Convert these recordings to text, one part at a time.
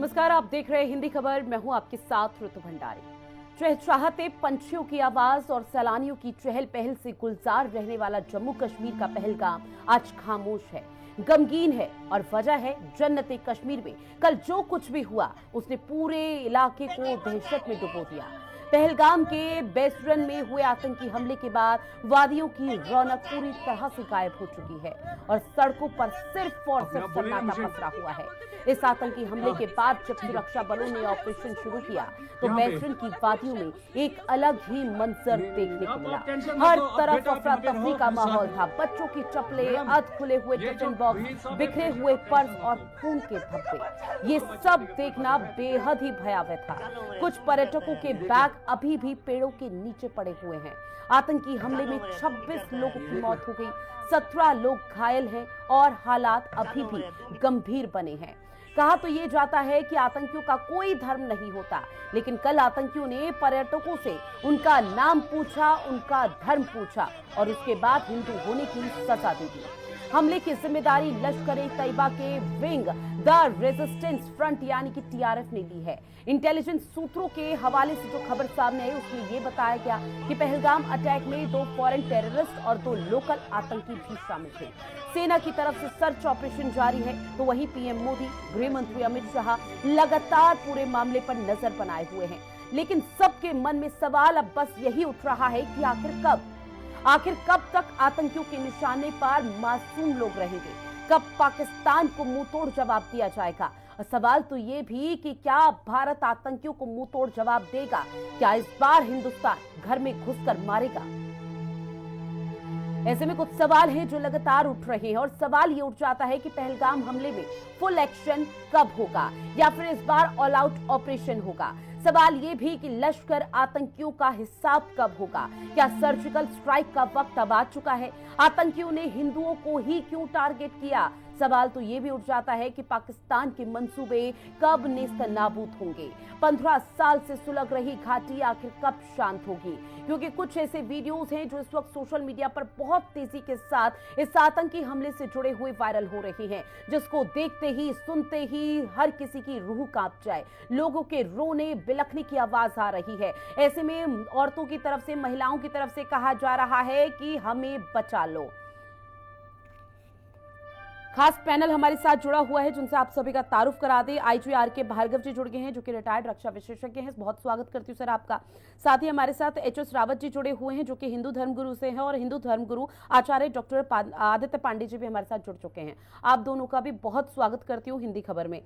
नमस्कार, आप देख रहे हैं हिंदी खबर। मैं हूं आपके साथ ऋतु भंडारी। चहचहाते पंछियों की आवाज और सैलानियों की चहल पहल से गुलजार रहने वाला जम्मू कश्मीर का पहलगाम आज खामोश है, गमगीन है और वजह है जन्नत कश्मीर में कल जो कुछ भी हुआ उसने पूरे इलाके को दहशत में डुबो दिया। पहलगाम के बेसरन में हुए आतंकी हमले के बाद वादियों की रौनक पूरी तरह से गायब हो चुकी है और सड़कों पर सिर्फ और सिर्फ सन्नाटा पसरा हुआ है। इस आतंकी हमले के बाद जब सुरक्षा बलों ने ऑपरेशन शुरू किया तो बेसरन की वादियों में एक अलग ही मंजर देखने को मिला। हर तरफ अफरा तफरी का माहौल था। बच्चों की चप्पलें, अध खुले हुए टिफिन बॉक्स, बिखरे हुए पर्स और खून के धब्बे, ये सब देखना बेहद ही भयावह था। कुछ पर्यटकों के बैग अभी भी पेड़ों के नीचे पड़े हुए हैं। आतंकी हमले में 26 लोगों की मौत हो गई, 17 लोग घायल हैं और हालात अभी भी गंभीर बने हैं। कहा तो ये जाता है कि आतंकियों का कोई धर्म नहीं होता, लेकिन कल आतंकियों ने पर्यटकों से उनका नाम पूछा, उनका धर्म पूछा और उसके बाद हिंदू होने की सजा दे दी। हमले की जिम्मेदारी लश्कर-ए-तैयबा के विंग द रेजिस्टेंस फ्रंट यानी कि टीआरएफ ने ली है। इंटेलिजेंस सूत्रों के हवाले से जो खबर सामने आई उसमें यह बताया गया कि पहलगाम अटैक में 2 फॉरेन टेररिस्ट और 2 लोकल आतंकी भी शामिल थे। सेना की तरफ से सर्च ऑपरेशन जारी है, तो वहीं पीएम मोदी, गृह मंत्री अमित शाह लगातार पूरे मामले पर नजर बनाए हुए हैं। लेकिन सबके मन में सवाल अब बस यही उठ रहा है कि आखिर कब तक आतंकियों के निशाने पर मासूम लोग रहेंगे, कब पाकिस्तान को मुंहतोड़ जवाब दिया जाएगा। और सवाल तो ये भी कि क्या भारत आतंकियों को मुंहतोड़ जवाब देगा, क्या इस बार हिंदुस्तान घर में घुसकर मारेगा। ऐसे में कुछ सवाल हैं जो लगातार उठ रहे हैं और सवाल ये उठ जाता है कि पहलगाम हमले में फुल एक्शन कब होगा या फिर इस बार ऑल आउट ऑपरेशन होगा। सवाल ये भी कि लश्कर आतंकियों का हिसाब कब होगा, क्या सर्जिकल स्ट्राइक का वक्त अब आ चुका है, आतंकियों ने हिंदुओं को ही क्यों टारगेट किया। सवाल तो ये भी उठ जाता है कि पाकिस्तान के मंसूबे कब नेस्तनाबूद होंगे। 15 साल से सुलग रही घाटी आखिर कब शांत होगी, क्योंकि कुछ ऐसे वीडियोस हैं जो इस वक्त सोशल मीडिया पर बहुत तेजी के साथ इस आतंकी हमले से जुड़े हुए वायरल हो रहे हैं, जिसको देखते ही सुनते ही हर किसी की रूह कांप जाए। लोगों के रोने बिलखने की आवाज आ रही है। ऐसे में औरतों की तरफ से, महिलाओं की तरफ से कहा जा रहा है कि हमें बचा लो। खास पैनल हमारे साथ जुड़ा हुआ है जिनसे आप सभी का तारुफ करा दे। आईजी आर.के. भार्गव जी जुड़ गए हैं जो कि रिटायर्ड रक्षा विशेषज्ञ हैं। बहुत स्वागत करती हूँ सर आपका। साथ ही हमारे साथ एच.एस. रावत जी जुड़े हुए हैं जो कि हिंदू धर्मगुरु से हैं और हिंदू धर्मगुरु आचार्य डॉक्टर आदित्य पांडे जी भी हमारे साथ जुड़ चुके हैं। आप दोनों का भी बहुत स्वागत करती हूँ हिंदी खबर में।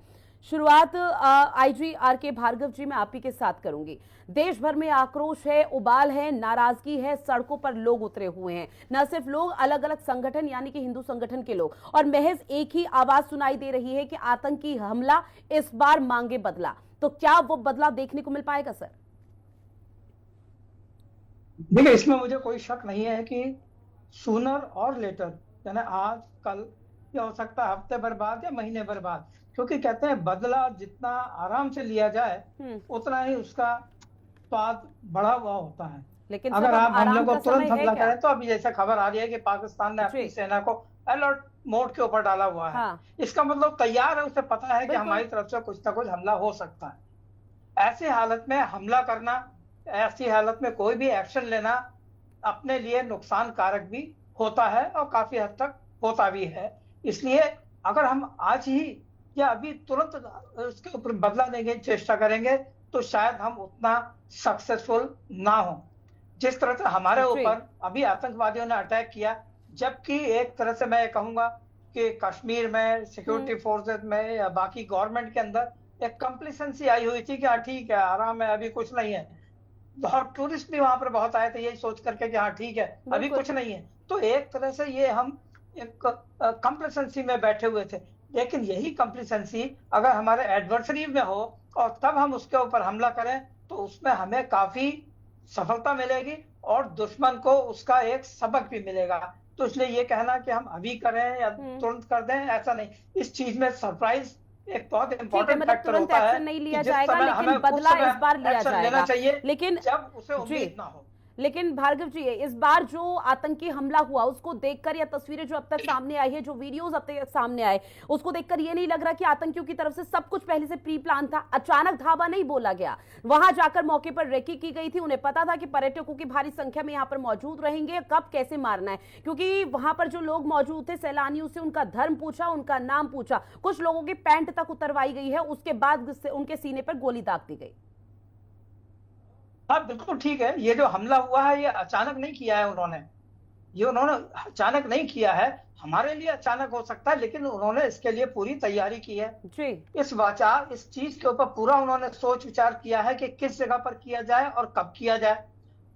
शुरुआत आईजी आर.के. भार्गव जी मैं आप ही के साथ करूंगी। देश भर में आक्रोश है, उबाल है, नाराजगी है, सड़कों पर लोग उतरे हुए हैं। न सिर्फ लोग, अलग अलग संगठन यानी कि हिंदू संगठन के लोग, और महज एक ही आवाज सुनाई दे रही है कि आतंकी हमला इस बार मांगे बदला। तो क्या वो बदला देखने को मिल पाएगा सर? देखिए, इसमें मुझे कोई शक नहीं है कि सूनर और लेटर, यानी आज कल या हो सकता है हफ्ते भर बाद या महीने भर बाद, क्योंकि कहते हैं बदला जितना आराम से लिया जाए उतना ही उसका स्वाद बढ़ा हुआ होता है। लेकिन अगर आप हमले को तुरंत हमला करें तो अभी जैसे खबर आ रही है कि पाकिस्तान ने अपनी सेना को अलर्ट मोड के ऊपर डाला हुआ है। हाँ। इसका मतलब तैयार है, उसे पता है कि हमारी तरफ से कुछ ना कुछ हमला हो सकता है। ऐसी हालत में हमला करना, ऐसी हालत में कोई भी एक्शन लेना अपने लिए नुकसान कारक भी होता है और काफी हद तक होता भी है। इसलिए अगर हम आज ही या अभी तुरंत उसके ऊपर बदला लेने की चेष्टा करेंगे तो शायद हम उतना सक्सेसफुल ना हो। जिस तरह से हमारे ऊपर अभी आतंकवादियों ने अटैक किया, जबकि एक तरह से मैं कहूंगा कि कश्मीर में सिक्योरिटी फोर्सेस में या बाकी गवर्नमेंट के अंदर एक कंप्लीसेंसी आई हुई थी कि हाँ ठीक है, आराम है, अभी कुछ नहीं है। बहुत टूरिस्ट भी वहां पर बहुत आए थे यही सोच करके कि हाँ ठीक है, अभी कुछ नहीं है। तो एक तरह से ये हम एक कंप्लीसेंसी में बैठे हुए थे। लेकिन यही कंप्लीसेंसी अगर हमारे एडवर्सरी में हो और तब हम उसके ऊपर हमला करें तो उसमें हमें काफी सफलता मिलेगी और दुश्मन को उसका एक सबक भी मिलेगा। तो इसलिए ये कहना कि हम अभी करें या तुरंत कर दें, ऐसा नहीं। इस चीज में सरप्राइज एक बहुत इंपॉर्टेंट फैक्टर होता है। नहीं लिया जाएगा, लेकिन बदला इस बार लिया जाएगा, लेना चाहिए लेकिन जब उसे उम्मीद ना हो। लेकिन भार्गव जी, इस बार जो आतंकी हमला हुआ उसको देखकर, या तस्वीरें जो अब तक सामने आई है, जो वीडियोस अब तक सामने आए, उसको देखकर ये नहीं लग रहा कि आतंकियों की तरफ से सब कुछ पहले से प्री प्लान था? अचानक धावा नहीं बोला गया, वहां जाकर मौके पर रेकी की गई थी। उन्हें पता था कि पर्यटकों की भारी संख्या में यहाँ पर मौजूद रहेंगे, कब कैसे मारना है, क्योंकि वहां पर जो लोग मौजूद थे सैलानियों से उनका धर्म पूछा, उनका नाम पूछा, कुछ लोगों की पैंट तक उतरवाई गई है, उसके बाद उनके सीने पर गोली दाग दी गई। हाँ बिल्कुल ठीक है। ये जो हमला हुआ है ये अचानक नहीं किया है उन्होंने, ये उन्होंने अचानक नहीं किया है। हमारे लिए अचानक हो सकता है, लेकिन उन्होंने इसके लिए पूरी तैयारी की है। जी। इस चीज के ऊपर पूरा उन्होंने सोच विचार किया है कि किस जगह पर किया जाए और कब किया जाए।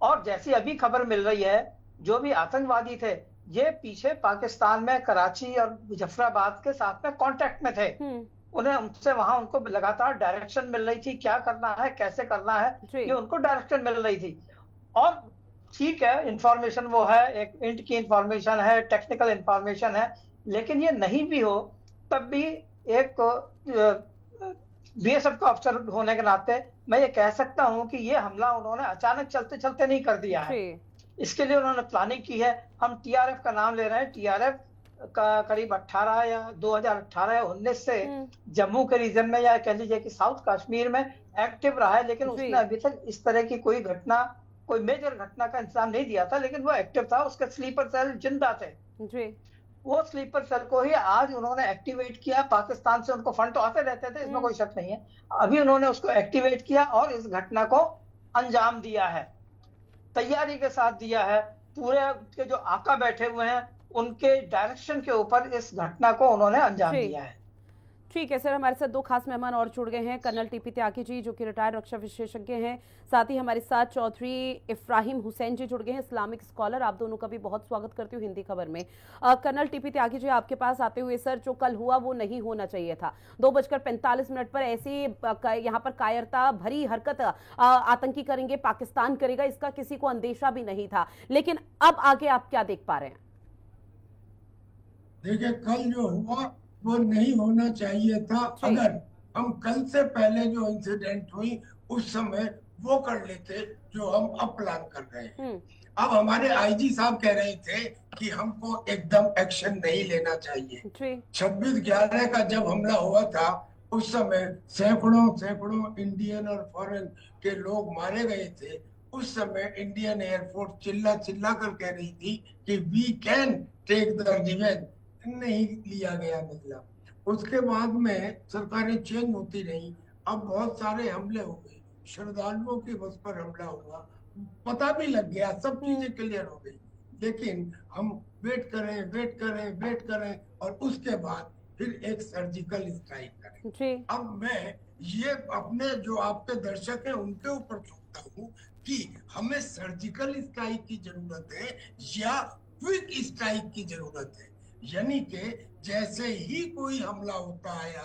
और जैसी अभी खबर मिल रही है, जो भी आतंकवादी थे ये पीछे पाकिस्तान में कराची और मुजफ्फराबाद के साथ में कांटेक्ट में थे। उन्हें उनसे वहां उनको लगातार डायरेक्शन मिल रही थी, क्या करना है कैसे करना है, ये उनको डायरेक्शन मिल रही थी। और ठीक है, इंफॉर्मेशन वो है, एक इंट की इंफॉर्मेशन है, टेक्निकल इंफॉर्मेशन है, लेकिन ये नहीं भी हो तब भी एक बीएसएफ का अफसर होने के नाते मैं ये कह सकता हूं कि ये हमला उन्होंने अचानक चलते चलते नहीं कर दिया है। इसके लिए उन्होंने प्लानिंग की है। हम टीआरएफ का नाम ले रहे हैं। टीआरएफ का करीब 18 या 2018 या 19 से जम्मू के रीजन में, या कह लीजिए कि साउथ कश्मीर में एक्टिव रहा है, लेकिन उसने अभी तक इस तरह की कोई घटना, कोई मेजर घटना का इंतजाम नहीं दिया था। लेकिन वो एक्टिव था, उसके स्लीपर सेल जिंदा थे। वो स्लीपर सेल को ही आज उन्होंने एक्टिवेट किया। पाकिस्तान से उनको फंड तो आते रहते थे, इसमें कोई शक नहीं है। अभी उन्होंने उसको एक्टिवेट किया और इस घटना को अंजाम दिया है, तैयारी के साथ दिया है। पूरे के जो आका बैठे हुए हैं उनके डायरेक्शन के ऊपर इस घटना को उन्होंने अंजाम दिया है। ठीक है सर, हमारे साथ दो खास मेहमान और जुड़ गए हैं। कर्नल टीपी त्यागी जी जो कि रिटायर्ड रक्षा विशेषज्ञ हैं, साथ ही हमारे साथ चौधरी इफ्राहिम हुसैन जी जुड़ गए हैं, इस्लामिक स्कॉलर। आप दोनों का भी बहुत स्वागत करती हूँ हिंदी खबर में। कर्नल टीपी त्यागी जी, आपके पास आते हुए सर, जो कल हुआ वो नहीं होना चाहिए था। 2:45 पर ऐसी यहाँ पर कायरता भरी हरकत आतंकी करेंगे, पाकिस्तान करेगा, इसका किसी को अंदेशा भी नहीं था। लेकिन अब आगे आप क्या देख पा रहे हैं? देखिए, कल जो हुआ वो नहीं होना चाहिए था। अगर हम कल से पहले जो इंसिडेंट हुई उस समय वो कर लेते जो हम अब प्लान कर रहे हैं। अब हमारे आईजी साहब कह रहे थे कि हमको एकदम एक्शन नहीं लेना चाहिए। 26/11 का जब हमला हुआ था उस समय सैकड़ों इंडियन और फॉरेन के लोग मारे गए थे। उस समय इंडियन एयरफोर्स चिल्ला चिल्ला कर कह रही थी कि we can take the revenge. नहीं लिया गया बदला। उसके बाद में सरकारें चेंज होती रही। अब बहुत सारे हमले हो गए, श्रद्धालुओं के बस पर हमला हुआ, पता भी लग गया, सब चीजें क्लियर हो गई। लेकिन हम वेट करें और उसके बाद फिर एक सर्जिकल स्ट्राइक करें। अब मैं ये अपने जो आपके दर्शक हैं उनके ऊपर थोपता हूँ कि हमें सर्जिकल स्ट्राइक की जरूरत है या क्विक स्ट्राइक की जरूरत है। यानी कि जैसे ही कोई हमला होता है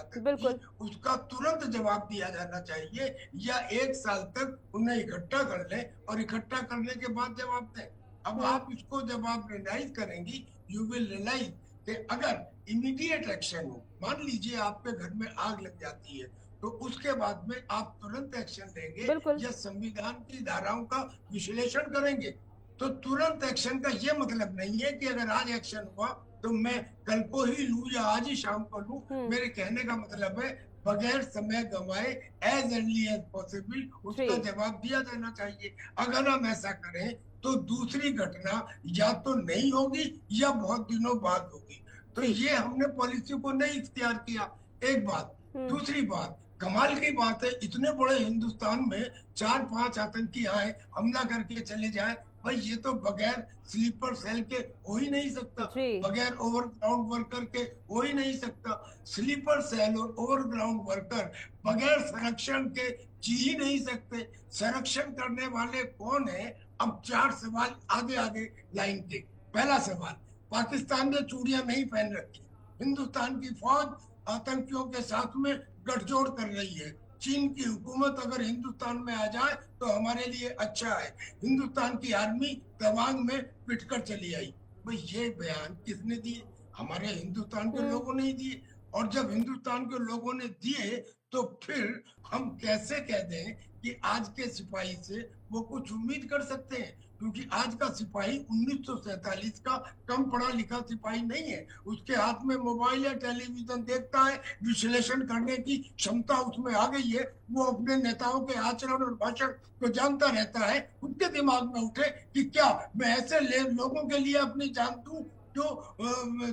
उसका तुरंत जवाब दिया जाना चाहिए, या 1 साल तक उन्हें इकट्ठा कर ले और इकट्ठा करने के बाद जवाब दें। अब आप इसको जब आप रियलाइज करेंगी, यू विल रियलाइज कि अगर इमीडिएट एक्शन हो, मान लीजिए आपके घर में आग लग जाती है, तो उसके बाद में आप तुरंत एक्शन लेंगे या संविधान की धाराओं का विश्लेषण करेंगे। तो तुरंत एक्शन का ये मतलब नहीं है कि अगर आज एक्शन हुआ तो मैं कल को ही लूं या आज ही शाम को लूं। मेरे कहने का मतलब है बगैर समय गंवाए एज अर्ली एज पॉसिबल उसका जवाब दिया जाना चाहिए। अगर हम ऐसा करें तो दूसरी घटना या तो नहीं होगी या बहुत दिनों बाद होगी। तो ये हमने पॉलिसी को नहीं इख्तियार किया, एक बात। दूसरी बात, कमाल की बात है, इतने बड़े हिंदुस्तान में 4-5 आतंकी आए, हमला करके चले जाए। भाई ये तो बगैर स्लीपर सेल के हो ही नहीं सकता, बगैर ओवरग्राउंड वर्कर के हो ही नहीं सकता। स्लीपर सेल और ओवरग्राउंड वर्कर बगैर संरक्षण के जी ही नहीं सकते। संरक्षण करने वाले कौन है? अब 4 सवाल आगे लाइन के। पहला सवाल, पाकिस्तान ने चूड़ियां नहीं पहन रखी। हिंदुस्तान की फौज आतंकियों के साथ में गठजोड़ कर रही है। चीन की हुकूमत अगर हिंदुस्तान में आ जाए तो हमारे लिए अच्छा है। हिंदुस्तान की आर्मी तवांग में पिटकर चली आई। भाई ये बयान किसने दिए? हमारे हिंदुस्तान के लोगों ने दिए। और जब हिंदुस्तान के लोगों ने दिए तो फिर हम कैसे कह दें कि आज के सिपाही से वो कुछ उम्मीद कर सकते हैं? क्योंकि आज का सिपाही 1947 का कम पढ़ा लिखा सिपाही नहीं है। उसके हाथ में मोबाइल या टेलीविजन देखता है, विश्लेषण करने की क्षमता उसमें आ गई है। वो अपने नेताओं के आचरण और भाषण को जानता रहता है। उनके दिमाग में उठे कि क्या मैं ऐसे लोगों के लिए अपनी जान दूं जो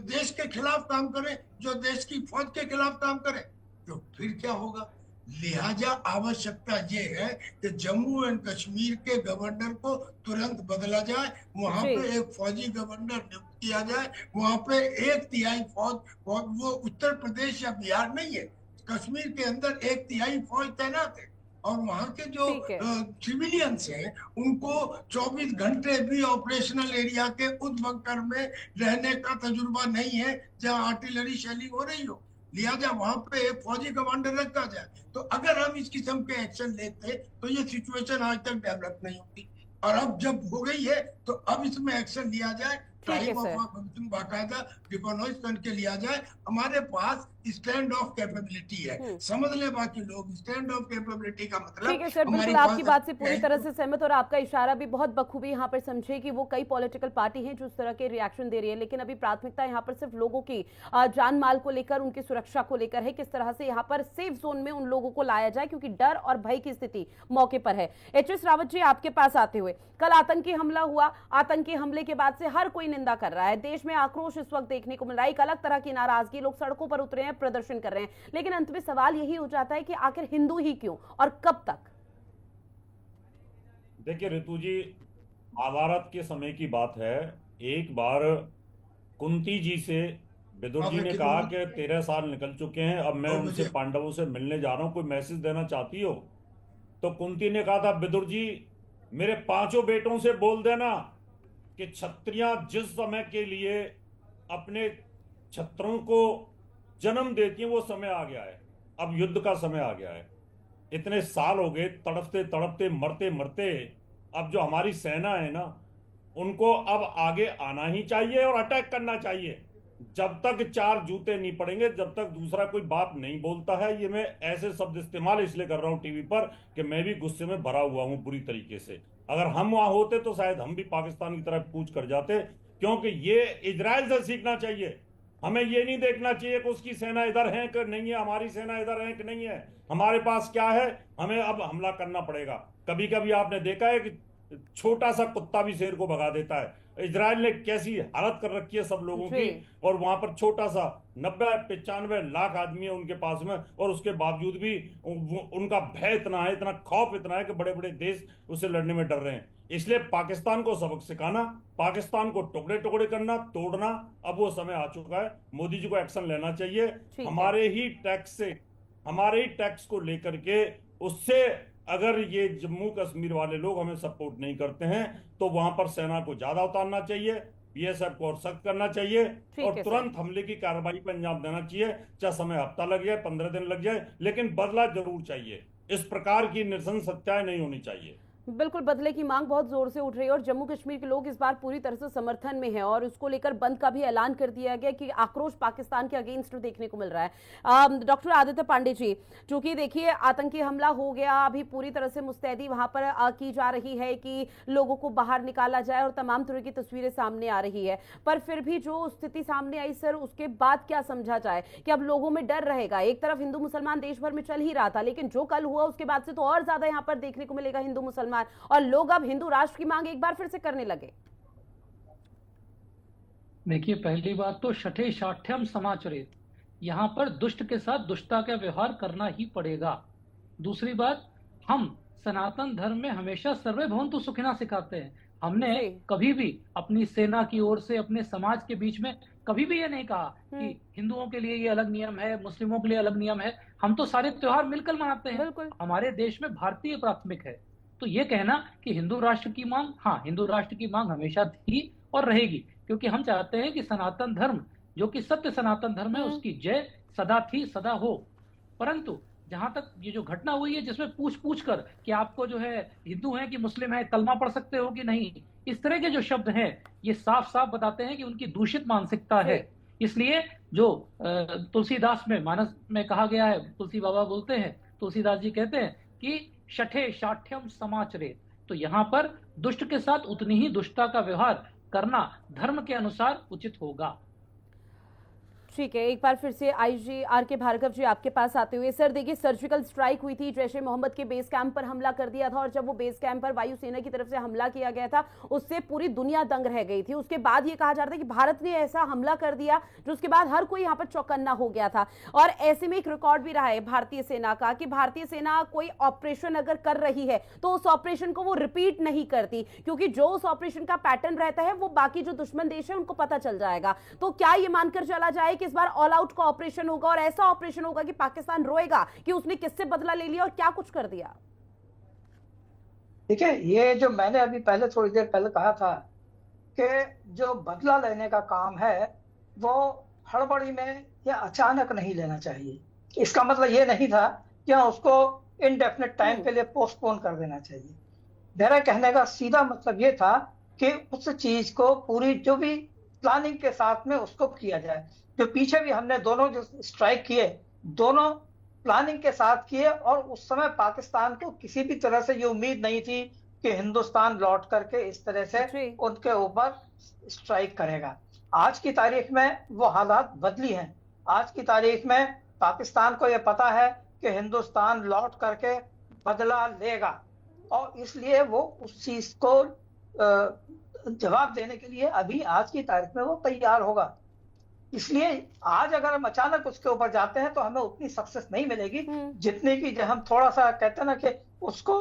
देश के खिलाफ काम करे, जो देश की फौज के खिलाफ काम करे, तो फिर क्या होगा। लिहाजा आवश्यकता ये है कि जम्मू एंड कश्मीर के गवर्नर को तुरंत बदला जाए, वहां पे एक फौजी गवर्नर नियुक्त किया जाए, वहां पे 1/3 फौज, वो उत्तर प्रदेश या बिहार नहीं है, कश्मीर के अंदर 1/3 फौज तैनात है। और वहां के जो सिविलियंस हैं उनको 24 घंटे भी ऑपरेशनल एरिया के उस बंकर में रहने का तजुर्बा नहीं है जहां आर्टिलरी शेलिंग हो रही हो। लिहाजा वहां पे एक फौजी कमांडर रखा जाए। तो अगर हम इस किस्म के एक्शन लेते तो ये सिचुएशन आज तक डेवलप नहीं होती। और अब जब हो गई है तो अब इसमें एक्शन लिया जाए, टाइम ऑफ बाकायदा रिकॉग्नाइज करके लिया जाए। हमारे पास स्टैंड ऑफ कैपेबिलिटी है, समझ ले बाकी लोग। स्टैंड ऑफ कैपेबिलिटी का मतलब, ठीक है सर, बिल्कुल आपकी बात से पूरी तरह से सहमत, और आपका इशारा भी बहुत बखूबी यहाँ पर समझे कि वो कई पॉलिटिकल पार्टी हैं जो इस तरह के रिएक्शन दे रही है, लेकिन अभी प्राथमिकता यहाँ पर सिर्फ लोगों की जान माल को लेकर, उनकी सुरक्षा को लेकर है। किस तरह से यहाँ पर सेफ जोन में उन लोगों को लाया जाए, क्योंकि डर और भय की स्थिति मौके पर है। एच.एस. रावत जी, आपके पास आते हुए, कल आतंकी हमला हुआ, आतंकी हमले के बाद से हर कोई निंदा कर रहा है, देश में आक्रोश इस वक्त देखने को मिल रहा है, एक अलग तरह की नाराजगी, लोग सड़कों पर उतरे हैं, प्रदर्शन कर रहे हैं, लेकिन अंत में सवाल यही हो जाता है कि आखिर हिंदू ही क्यों और कब तक। देखिए ऋतु जी, महाभारत के समय की बात है। एक बार कुंती जी से विदुर जी ने कहा कि 13 साल निकल चुके हैं, अब मैं उनसे पांडवों से मिलने जा रहा हूं, कोई मैसेज देना चाहती हो? तो कुंती ने कहा था, विदुर जी मेरे 5 बेटों से बोल देना कि क्षत्रियां जिस समय के लिए अपने छत्रों को जन्म देती हैं वो समय आ गया है, अब युद्ध का समय आ गया है। इतने साल हो गए तड़पते तड़पते, मरते मरते, अब जो हमारी सेना है ना, उनको अब आगे आना ही चाहिए और अटैक करना चाहिए। जब तक 4 जूते नहीं पड़ेंगे, जब तक दूसरा कोई बाप नहीं बोलता है। ये मैं ऐसे शब्द इस्तेमाल इसलिए कर रहा हूं टीवी पर कि मैं भी गुस्से में भरा हुआ हूं पूरी तरीके से। अगर हम वहां होते तो शायद हम भी पाकिस्तान की तरफ कूच कर जाते, क्योंकि ये इजराइल से सीखना चाहिए। हमें ये नहीं देखना चाहिए कि उसकी सेना इधर है कि नहीं है, हमारी सेना इधर है कि नहीं है, हमारे पास क्या है, हमें अब हमला करना पड़ेगा। कभी कभी आपने देखा है कि छोटा सा कुत्ता भी शेर को भगा देता है। इजराइल ने कैसी हालत कर रखी है सब लोगों की, और वहां पर छोटा सा 90-95 लाख आदमी है उनके पास में, और उसके बावजूद भी उनका भय इतना है, इतना खौफ इतना है कि बड़े बड़े देश उससे लड़ने में डर रहे हैं। इसलिए पाकिस्तान को सबक सिखाना, पाकिस्तान को टुकड़े टुकड़े करना, तोड़ना, अब वो समय आ चुका है। मोदी जी को एक्शन लेना चाहिए। हमारे ही टैक्स को लेकर के, उससे अगर ये जम्मू कश्मीर वाले लोग हमें सपोर्ट नहीं करते हैं तो वहां पर सेना को ज्यादा उतारना चाहिए, बीएसएफ को और सख्त करना चाहिए, और तुरंत हमले की कार्रवाई पर अंजाम देना चाहिए। चाहे समय हफ्ता लग जाए, 15 दिन लग जाए, लेकिन बदला जरूर चाहिए। इस प्रकार की नृशंस हत्याएं नहीं होनी चाहिए। बिल्कुल, बदले की मांग बहुत जोर से उठ रही है और जम्मू कश्मीर के लोग इस बार पूरी तरह से समर्थन में हैं, और उसको लेकर बंद का भी ऐलान कर दिया गया कि आक्रोश पाकिस्तान के अगेंस्ट देखने को मिल रहा है। डॉक्टर आदित्य पांडे जी, चूंकि देखिए आतंकी हमला हो गया, अभी पूरी तरह से मुस्तैदी वहां पर की जा रही है कि लोगों को बाहर निकाला जाए, और तमाम तरह की तस्वीरें सामने आ रही है, पर फिर भी जो स्थिति सामने आई सर, उसके बाद क्या समझा जाए कि अब लोगों में डर रहेगा? एक तरफ हिंदू मुसलमान देश भर में चल ही रहा था, लेकिन जो कल हुआ उसके बाद से तो और ज्यादा यहाँ पर देखने को मिलेगा हिंदू मुसलमान, और लोग अब हिंदू राष्ट्र की मांग एक बार फिर से करने लगे। देखिए, पहली बात तो शठे शाठ्यम समाचरित, यहाँ पर दुष्ट के साथ दुष्टता का व्यवहार करना ही पड़ेगा। दूसरी बात, हम सनातन धर्म में हमेशा सर्वे भवन्तु सुखिनः सिखाते हैं। हमने कभी भी अपनी सेना की ओर से, अपने समाज के बीच में कभी भी ये नहीं कहा कि हिंदुओं के लिए ये अलग नियम है, मुस्लिमों के लिए अलग नियम है। हम तो सारे त्योहार मिलकर मनाते हैं। हमारे देश में भारतीय प्राथमिक है। तो ये कहना कि हिंदू राष्ट्र की मांग, हाँ, हिंदू राष्ट्र की मांग हमेशा थी और रहेगी, क्योंकि हम चाहते हैं कि सनातन धर्म, जो कि सत्य सनातन धर्म है, उसकी जय सदा थी, सदा हो। परंतु जहां तक ये जो घटना हुई है, जिसमें पूछ कर कि आपको जो है हिंदू है कि मुस्लिम है, कलमा पढ़ सकते हो कि नहीं, इस तरह के जो शब्द हैं, ये साफ साफ बताते हैं कि उनकी दूषित मानसिकता है। इसलिए जो तुलसीदास में, मानस में कहा गया है, तुलसी बाबा बोलते हैं, तुलसीदास जी कहते हैं कि शठे शाठ्यम समाचरेत, तो यहाँ पर दुष्ट के साथ उतनी ही दुष्टता का व्यवहार करना धर्म के अनुसार उचित होगा। ठीक है, एक बार फिर से आईजी आर.के. भार्गव जी आपके पास आते हुए। सर देखिए, सर्जिकल स्ट्राइक हुई थी, जैश ए मोहम्मद के बेस कैंप पर हमला कर दिया था, और जब वो बेस कैंप पर वायुसेना की तरफ से हमला किया गया था उससे पूरी दुनिया दंग रह गई थी। उसके बाद ये कहा जा रहा था कि भारत ने ऐसा हमला कर दिया जो उसके बाद हर कोई यहाँ पर चौकन्ना हो गया था। और ऐसे में एक रिकॉर्ड भी रहा है भारतीय सेना का कि भारतीय सेना कोई ऑपरेशन अगर कर रही है तो उस ऑपरेशन को वो रिपीट नहीं करती, क्योंकि जो उस ऑपरेशन का पैटर्न रहता है वो बाकी जो दुश्मन देश है उनको पता चल जाएगा। तो क्या ये मानकर चला जाए इस बार ऑल आउट का ऑपरेशन होगा, और ऐसा ऑपरेशन होगा कि पाकिस्तान रोएगा कि उसने किससे बदला ले लिया और क्या कुछ कर दिया? देखिए, ये जो मैंने अभी पहले थोड़ी देर पहले कहा था कि जो बदला लेने का काम है वो हड़बड़ी में या अचानक नहीं लेना चाहिए। इसका मतलब ये नहीं था कि उसको इनडेफिनेट टाइम के लिए पोस्टपोन कर देना चाहिए। मेरा कहने का सीधा मतलब ये था कि उस चीज को पूरी जो भी प्लानिंग के साथ में उसको किया जाए। जो पीछे भी हमने दोनों जो स्ट्राइक किए, दोनों प्लानिंग के साथ किए, और उस समय पाकिस्तान को किसी भी तरह से ये उम्मीद नहीं थी कि हिंदुस्तान लौट करके इस तरह से उनके ऊपर स्ट्राइक करेगा। आज की तारीख में वो हालात बदली हैं। आज की तारीख में पाकिस्तान को ये पता है कि हिंदुस्तान लौट करके बदला लेगा, और इसलिए वो उस चीज को जवाब देने के लिए अभी आज की तारीख में वो तैयार होगा। इसलिए आज अगर हम अचानक उसके ऊपर जाते हैं तो हमें उतनी सक्सेस नहीं मिलेगी जितनी की जब हम थोड़ा सा कहते हैं ना कि उसको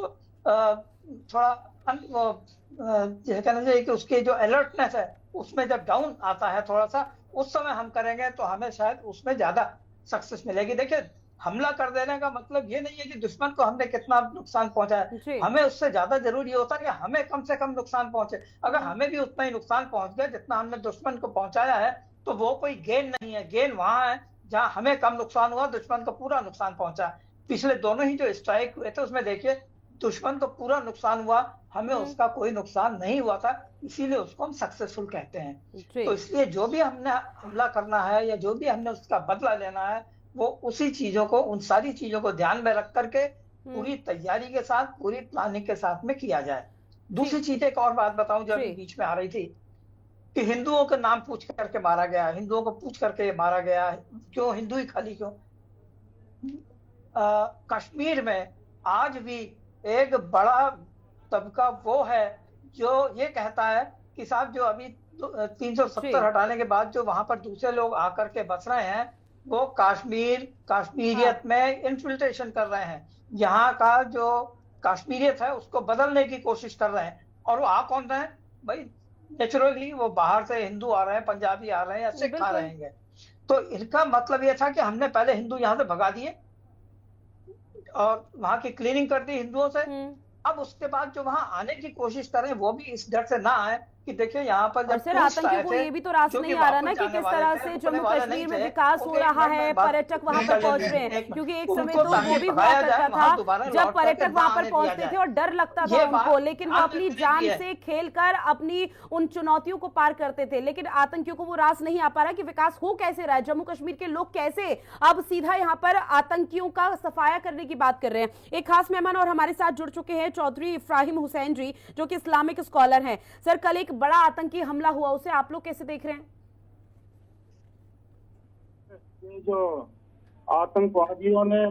थोड़ा कहना चाहिए कि उसकी जो अलर्टनेस है उसमें जब डाउन आता है थोड़ा सा, उस समय हम करेंगे तो हमें शायद उसमें ज्यादा सक्सेस मिलेगी। देखिए, हमला कर देने का मतलब ये नहीं है कि दुश्मन को हमने कितना नुकसान पहुंचाया, हमें उससे ज्यादा जरूरी होता है कि हमें कम से कम नुकसान पहुंचे। अगर हमें भी उतना ही नुकसान पहुंच गया जितना हमने दुश्मन को पहुंचाया है तो वो कोई गेन नहीं है। गेन वहां है जहां हमें कम नुकसान हुआ, दुश्मन को पूरा नुकसान पहुंचा। पिछले दोनों ही जो स्ट्राइक हुए थे उसमें देखिए दुश्मन को पूरा नुकसान हुआ, हमें उसका कोई नुकसान नहीं हुआ था, इसीलिए उसको हम सक्सेसफुल कहते हैं। तो इसलिए जो भी हमने हमला करना है या जो भी हमने उसका बदला लेना है वो उसी चीजों को, उन सारी चीजों को ध्यान में रख करके पूरी तैयारी के साथ, पूरी प्लानिंग के साथ में किया जाए। दूसरी चीज एक और बात बताऊं जो अभी बीच में आ रही थी कि हिंदुओं के नाम पूछ करके मारा गया, हिंदुओं को पूछ करके मारा गया, क्यों हिंदू ही खाली क्यों? कश्मीर में आज भी एक बड़ा तबका वो है जो ये कहता है कि साहब जो अभी 370 हटाने के बाद जो वहां पर दूसरे लोग आकर के बस रहे हैं वो कश्मीरियत में इन्फिल्ट्रेशन कर रहे हैं, यहाँ का जो कश्मीरियत है उसको बदलने की कोशिश कर रहे हैं। और वो आ कौन रहे हैं भाई? नेचुरली वो बाहर से हिंदू आ रहे हैं, पंजाबी आ रहे हैं या सिख आ रहे हैं। तो इनका मतलब ये था कि हमने पहले हिंदू यहाँ से भगा दिए और वहां की क्लीनिंग कर दी हिंदुओं से। अब उसके बाद जो वहां आने की कोशिश कर रहे हैं वो भी इस डर से ना आए कि देखिए यहाँ पर जब सर आतंकियों को ये भी तो रास नहीं आ रहा ना कि किस तरह से जम्मू कश्मीर में विकास हो रहा है, पर्यटक वहां पर पहुंच रहे हैं, क्योंकि एक समय तो वो भी हुआ करता था जब पर्यटक वहां पर पहुंचते थे और डर लगता था उनको, लेकिन वो अपनी जान से खेलकर अपनी उन चुनौतियों को पार करते थे। लेकिन आतंकियों को वो रास नहीं आ पा रहा कि विकास हो कैसे रहा है, जम्मू कश्मीर के लोग कैसे अब सीधा यहाँ पर आतंकियों का सफाया करने की बात कर रहे हैं। एक खास मेहमान और हमारे साथ जुड़ चुके हैं चौधरी इफ्राहिम हुसैन जी, जो कि इस्लामिक स्कॉलर हैं। सर, कल एक बड़ा आतंकी हमला हुआ, उसे आप लोग कैसे देख रहे हैं? ये जो आतंकवादियों ने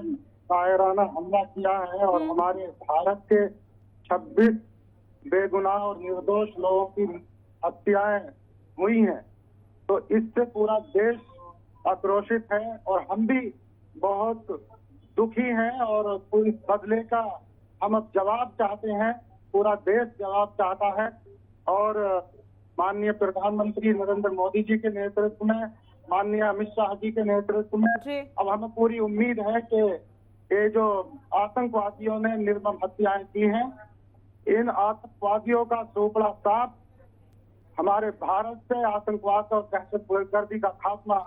कायराना हमला किया है और हमारे भारत के 26 बेगुनाह और निर्दोष लोगों की हत्याएं हुई हैं, तो इससे पूरा देश आक्रोशित है और हम भी बहुत दुखी हैं और पूरी बदले का हम अब जवाब चाहते हैं, पूरा देश जवाब चाहता है। और माननीय प्रधानमंत्री नरेंद्र मोदी जी के नेतृत्व में, माननीय अमित शाह जी के नेतृत्व में अब हमें पूरी उम्मीद है कि ये जो आतंकवादियों ने निर्मम हत्याएं की हैं, इन आतंकवादियों का सोपड़ा साफ हमारे भारत से आतंकवाद और दहशतगर्दी का खात्मा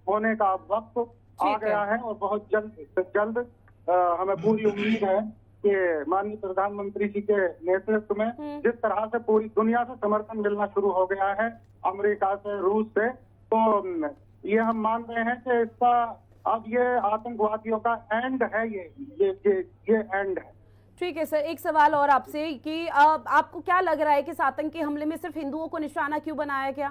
होने का वक्त आ गया है। और बहुत जल्द से जल्द हमें पूरी उम्मीद है कि माननीय प्रधानमंत्री जी के नेतृत्व में जिस तरह से पूरी दुनिया से समर्थन मिलना शुरू हो गया है, अमेरिका से, रूस से, तो ये हम मान रहे हैं कि इसका अब ये आतंकवादियों का एंड है, ये एंड है। ठीक है सर, एक सवाल और आपसे कि आपको क्या लग रहा है कि इस आतंकी हमले में सिर्फ हिंदुओं को निशाना क्यों बनाया गया?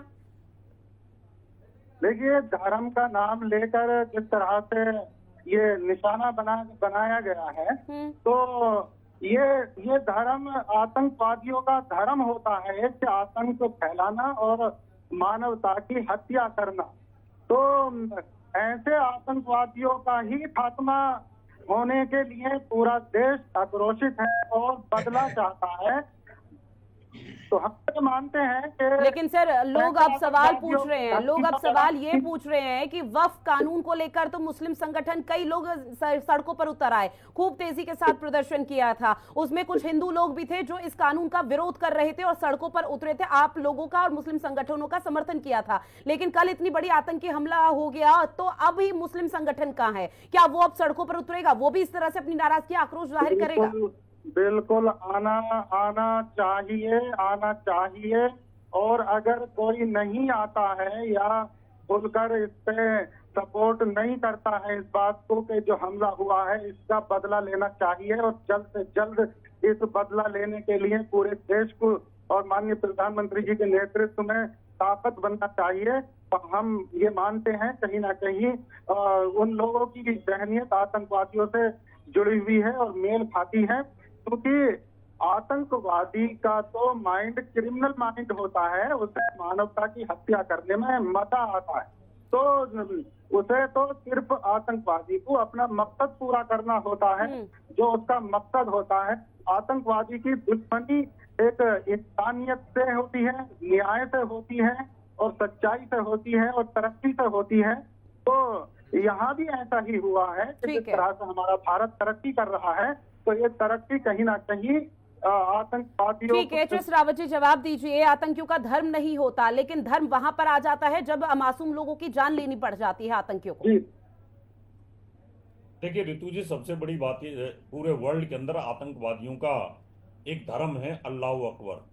देखिए, धर्म का नाम लेकर जिस तरह से ये निशाना बनाया गया है, तो ये धर्म आतंकवादियों का धर्म होता है कि आतंक फैलाना और मानवता की हत्या करना। तो ऐसे आतंकवादियों का ही खात्मा होने के लिए पूरा देश आक्रोशित है और बदला चाहता है। तो हम तो मानते हैं कि लेकिन सर लोग अब सवाल पूछ रहे हैं, लोग अब सवाल ये पूछ रहे हैं कि वक्फ कानून को लेकर तो मुस्लिम संगठन, कई लोग सड़कों पर उतर आए, खूब तेजी के साथ प्रदर्शन किया था, उसमें कुछ हिंदू लोग भी थे जो इस कानून का विरोध कर रहे थे और सड़कों पर उतरे थे, आप लोगों का और मुस्लिम संगठनों का समर्थन किया था। लेकिन कल इतनी बड़ी आतंकी हमला हो गया तो अब ही मुस्लिम संगठन कहां है? क्या वो अब सड़कों पर उतरेगा? वो भी इस तरह से अपनी नाराजगी, आक्रोश जाहिर करेगा? बिल्कुल आना चाहिए। और अगर कोई नहीं आता है या खुलकर इस पे सपोर्ट नहीं करता है इस बात को कि जो हमला हुआ है इसका बदला लेना चाहिए, और जल्द से जल्द इस बदला लेने के लिए पूरे देश को और माननीय प्रधानमंत्री जी के नेतृत्व में ताकत बनना चाहिए। हम ये मानते हैं कहीं ना कहीं उन लोगों की जहनियत आतंकवादियों से जुड़ी हुई है और मेल खाती है, क्योंकि आतंकवादी का तो माइंड क्रिमिनल माइंड होता है, उसे मानवता की हत्या करने में मजा आता है। तो उसे तो सिर्फ आतंकवादी को अपना मकसद पूरा करना होता है, जो उसका मकसद होता है। आतंकवादी की दुश्मनी एक इंसानियत से होती है, न्याय से होती है और सच्चाई से होती है और तरक्की से होती है। तो यहाँ भी ऐसा ही हुआ है कि जिस तरह से हमारा भारत तरक्की कर रहा है, तो ये तरक्की कहीं ना कहीं आतंकवादियों। ठीक है एच.एस. रावत जी, जवाब दीजिए। आतंकियों का धर्म नहीं होता, लेकिन धर्म वहां पर आ जाता है जब मासूम लोगों की जान लेनी पड़ जाती है आतंकियों को। देखिए रितु जी, सबसे बड़ी बात ये पूरे वर्ल्ड के अंदर आतंकवादियों का एक धर्म है अल्लाह अकबर,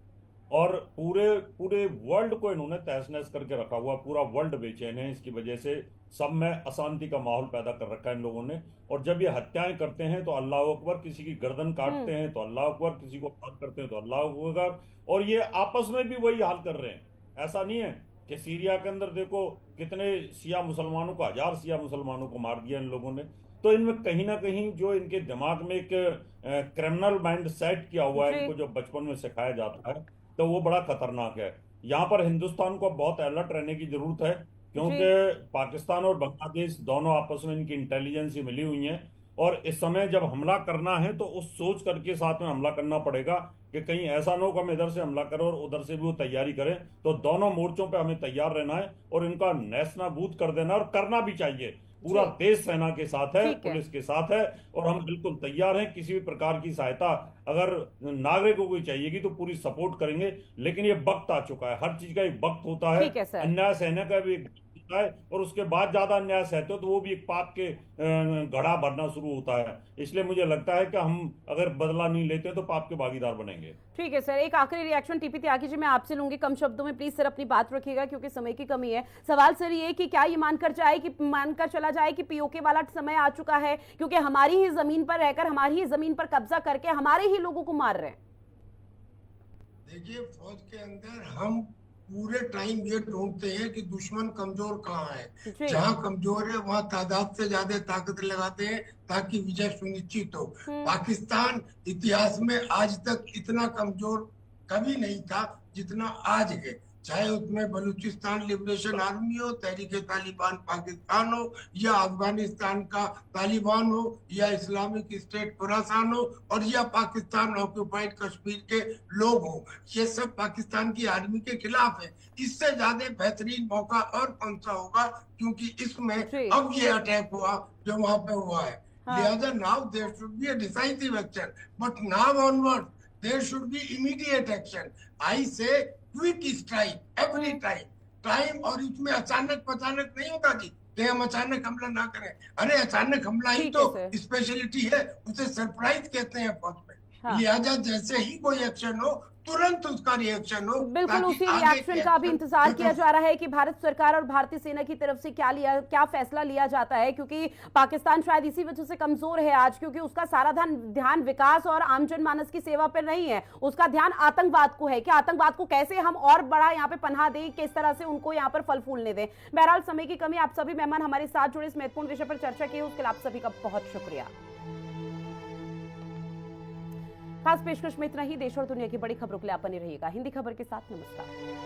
और पूरे वर्ल्ड को इन्होंने तहस नहस करके रखा हुआ, पूरा वर्ल्ड बेचैन है। इसकी वजह से सब में अशांति का माहौल पैदा कर रखा है इन लोगों ने। और जब ये हत्याएं करते हैं तो अल्लाह अकबर, किसी की गर्दन काटते हैं तो अल्लाह अकबर, किसी को बात करते हैं तो अल्लाह अकबर, और ये आपस में भी वही हाल कर रहे हैं। ऐसा नहीं है कि सीरिया के अंदर देखो कितने शिया मुसलमानों को, 1000 शिया मुसलमानों को मार दिया इन लोगों ने। तो इनमें कहीं ना कहीं जो इनके दिमाग में एक क्रिमिनल माइंड सेट किया हुआ है, इनको जो बचपन में सिखाया जाता है, तो वो बड़ा खतरनाक है। यहाँ पर हिंदुस्तान को बहुत अलर्ट रहने की जरूरत है, क्योंकि पाकिस्तान और बांग्लादेश दोनों आपस में इनकी इंटेलिजेंस ही मिली हुई है, और इस समय जब हमला करना है तो उस सोच करके साथ में हमला करना पड़ेगा कि कहीं ऐसा ना हो कि हम इधर से हमला करें और उधर से भी वो तैयारी करें। तो दोनों मोर्चों पे हमें तैयार रहना है और इनका नेस्तनाबूद कर देना, और करना भी चाहिए। पूरा देश सेना के साथ है, पुलिस के साथ है, और हम बिल्कुल तैयार हैं। किसी भी प्रकार की सहायता अगर नागरिकों को चाहिएगी तो पूरी सपोर्ट करेंगे। लेकिन ये वक्त आ चुका है, हर चीज का एक वक्त होता है, अन्याय सहने का भी एक है, और उसके बाद ज्यादा अन्याय सहते हो तो वो भी एक पाप के घड़ा भरना शुरू होता है। इसलिए मुझे लगता है कि हम अगर बदला नहीं लेते तो पाप के भागीदार बनेंगे। ठीक है सर, एक आखिरी रिएक्शन टीपी त्यागी जी मैं आपसे लूंगी, कम शब्दों में प्लीज सर अपनी बात रखिएगा क्योंकि समय की कमी है। सवाल सर ये कि क्या ये मानकर चला जाए कि पीओके वाला समय आ चुका है, क्योंकि हमारी ही जमीन पर रहकर, हमारी ही जमीन पर कब्जा करके हमारे ही लोगों को मार रहे हैं। देखिए, फौज के अंदर हम पूरे टाइम ये ढूंढते हैं कि दुश्मन कमजोर कहाँ है। जहाँ कमजोर है वहाँ तादाद से ज्यादा ताकत लगाते हैं ताकि विजय सुनिश्चित हो। पाकिस्तान इतिहास में आज तक इतना कमजोर कभी नहीं था जितना आज है, चाहे उसमें बलूचिस्तान लिबरेशन आर्मी हो, तहरीके तालिबान पाकिस्तान हो, या अफगानिस्तान का तालिबान हो, या इस्लामिक स्टेट खुरासान हो, और या पाकिस्तान ऑक्युपाइड कश्मीर के लोग हो। ये सब पाकिस्तान की आर्मी के खिलाफ है। इससे ज्यादा बेहतरीन मौका और कौन सा होगा, क्योंकि इसमें अब ये अटैक हुआ जो वहां पे हुआ है। लिहाजा now there should be a decisive action, but now onward there should be immediate action. I say quick strike every time, और इसमें अचानक नहीं होता जी कि हम अचानक हमला ना करें। अरे अचानक हमला ही तो स्पेशलिटी है, उसे सरप्राइज कहते हैं फौज में। हाँ। लिहाजा जैसे ही कोई एक्शन हो तुरंत उसका रिएक्शन हो। बिल्कुल, ताकि उसी आगे रिएक्शन के का भी action इंतजार जो किया जा रहा है कि भारत सरकार और भारतीय सेना की तरफ से क्या फैसला लिया जाता है, क्योंकि पाकिस्तान शायद इसी वजह से कमजोर है आज, क्योंकि उसका सारा ध्यान विकास और आम जनमानस की सेवा पर नहीं है, उसका ध्यान आतंकवाद को है कि आतंकवाद को कैसे हम और बड़ा यहाँ पे पनाह दें, किस तरह से उनको यहाँ पर फल फूलने दें। बहरहाल समय की कमी, आप सभी मेहमान हमारे साथ जुड़े, इस महत्वपूर्ण विषय पर चर्चा की, उसके लिए आप सभी का बहुत शुक्रिया। खास पेशकश में इतना ही। देश और दुनिया की बड़ी खबरों के लिए आप बने रहिएगा हिंदी खबर के साथ। नमस्कार।